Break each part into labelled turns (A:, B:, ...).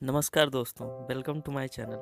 A: नमस्कार दोस्तों, welcome to my channel.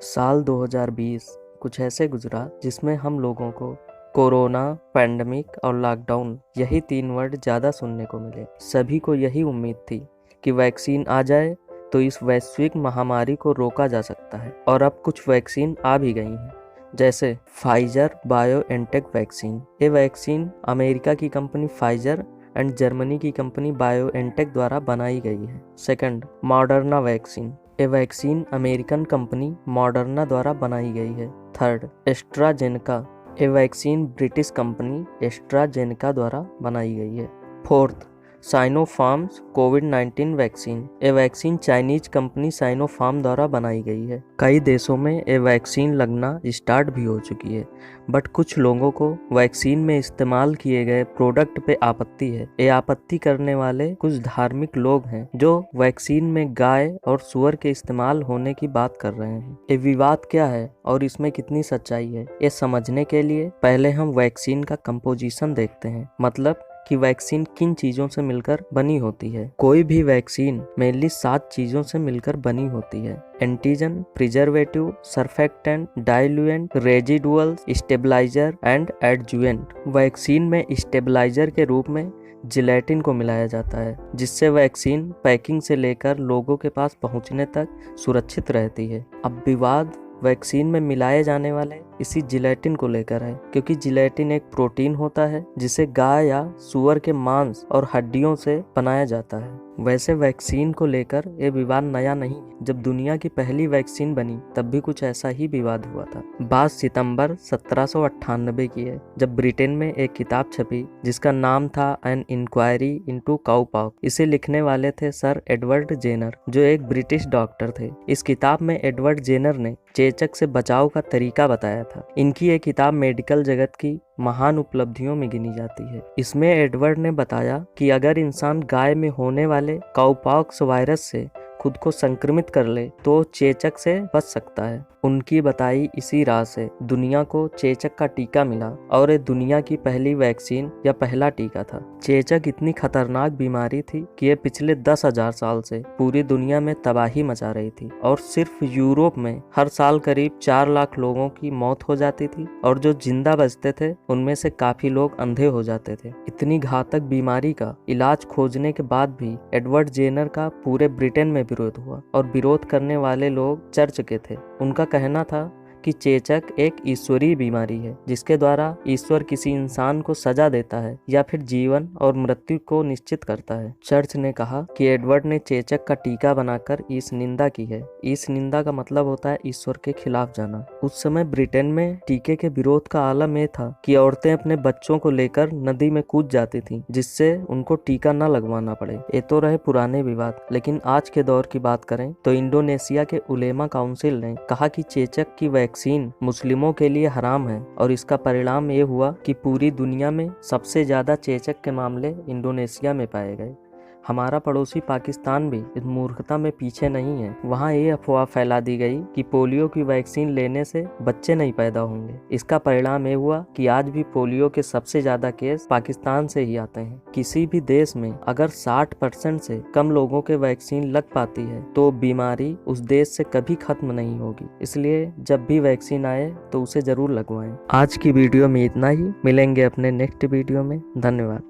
B: साल 2020 कुछ ऐसे गुजरा जिसमें हम लोगों को कोरोना, पैंडमिक और लॉकडाउन यही 3 वर्ड ज़्यादा सुनने को मिले। सभी को यही उम्मीद थी कि वैक्सीन आ जाए तो इस वैश्विक महामारी को रोका जा सकता है और अब कुछ वैक्सीन आ भी गई हैं, जैसे फाइजर बायोएनटेक वैक्सीन। ये वैक्सीन अमेरिका की कंपनी फाइजर एंड जर्मनी की कंपनी बायोएनटेक द्वारा बनाई गई है। Second, Moderna vaccine. ये वैक्सीन अमेरिकन कंपनी मॉडर्ना द्वारा बनाई गई है। Third, AstraZeneca. ये वैक्सीन ब्रिटिश कंपनी एस्ट्राजेनेका द्वारा बनाई गई है। फोर्थ, साइनोफार्म्स कोविड-19 वैक्सीन। ये वैक्सीन चाइनीज कंपनी साइनोफार्म द्वारा बनाई गई है। कई देशों में ये वैक्सीन लगना स्टार्ट भी हो चुकी है, बट कुछ लोगों को वैक्सीन में इस्तेमाल किए गए प्रोडक्ट पे आपत्ति है। ये आपत्ति करने वाले कुछ धार्मिक लोग हैं जो वैक्सीन में गाय और सूअर के इस्तेमाल होने की बात कर रहे हैं। ये विवाद क्या है और इसमें कितनी सच्चाई है, ये समझने के लिए पहले हम वैक्सीन का कंपोजिशन देखते हैं, मतलब कि वैक्सीन किन चीजों से मिलकर बनी होती है। कोई भी वैक्सीन मेनली 7 चीजों से मिलकर बनी होती है: antigen, preservative, surfactant, diluent, residual, stabiliser and adjuvant. Vaccine में स्टेबलाइजर के रूप में जिलेटिन को मिलाया जाता है, जिससे वैक्सीन पैकिंग से लेकर लोगों के पास पहुंचने तक सुरक्षित रहती है। अब विवाद वैक्सीन में मिलाए जाने वाले इसी जिलेटिन को लेकर है, क्योंकि जिलेटिन एक प्रोटीन होता है जिसे गाय या सूअर के मांस और हड्डियों से बनाया जाता है। वैसे वैक्सीन को लेकर ये विवाद नया नहीं है। जब दुनिया की पहली वैक्सीन बनी तब भी कुछ ऐसा ही विवाद हुआ था। बात सितंबर 1798 की है, जब ब्रिटेन में एक किताब छपी जिसका नाम था एन इंक्वायरी इनटू काउपॉक्स। इसे लिखने वाले थे सर एडवर्ड जेनर, जो एक ब्रिटिश डॉक्टर थे। इस किताब में एडवर्ड जेनर ने चेचक से बचाव का तरीका बताया था। इनकी ये किताब मेडिकल जगत की महान उपलब्धियों में गिनी जाती है। इसमें एडवर्ड ने बताया कि अगर इंसान गाय में होने वाले काउपॉक्स वायरस से खुद को संक्रमित कर ले तो चेचक से बच सकता है। उनकी बताई इसी राह से दुनिया को चेचक का टीका मिला और ये दुनिया की पहली वैक्सीन या पहला टीका था। चेचक इतनी खतरनाक बीमारी थी कि ये पिछले 10,000 साल से पूरी दुनिया में तबाही मचा रही थी और सिर्फ यूरोप में हर साल करीब 4 लाख लोगों की मौत हो जाती थी और जो जिंदा बचते थे उनमें से काफी लोग अंधे हो जाते थे। इतनी घातक बीमारी का इलाज खोजने के बाद भी एडवर्ड जेनर का पूरे ब्रिटेन में विरोध हुआ और विरोध करने वाले लोग चर्च के थे। उनका कहना था कि चेचक एक ईश्वरीय बीमारी है जिसके द्वारा ईश्वर किसी इंसान को सजा देता है या फिर जीवन और मृत्यु को निश्चित करता है। चर्च ने कहा कि एडवर्ड ने चेचक का टीका बनाकर इस निंदा की है। इस निंदा का मतलब होता है ईश्वर के खिलाफ जाना। उस समय ब्रिटेन में टीके के विरोध का आलम यह था कि औरतें अपने बच्चों को लेकर नदी में कूद जाती थी जिससे उनको टीका न लगवाना पड़े। ये तो रहे पुराने विवाद, लेकिन आज के दौर की बात करें तो इंडोनेशिया के उलेमा काउंसिल ने कहा कि चेचक की वैक्सीन मुस्लिमों के लिए हराम है और इसका परिणाम ये हुआ कि पूरी दुनिया में सबसे ज्यादा चेचक के मामले इंडोनेशिया में पाए गए। हमारा पड़ोसी पाकिस्तान भी इस मूर्खता में पीछे नहीं है। वहाँ ये अफवाह फैला दी गई कि पोलियो की वैक्सीन लेने से बच्चे नहीं पैदा होंगे। इसका परिणाम ये हुआ कि आज भी पोलियो के सबसे ज्यादा केस पाकिस्तान से ही आते हैं। किसी भी देश में अगर 60% से कम लोगों के वैक्सीन लग पाती है तो बीमारी उस देश से कभी खत्म नहीं होगी। इसलिए जब भी वैक्सीन आए तो उसे जरूर लगवाएं। आज की वीडियो में इतना ही। मिलेंगे अपने नेक्स्ट वीडियो में। धन्यवाद।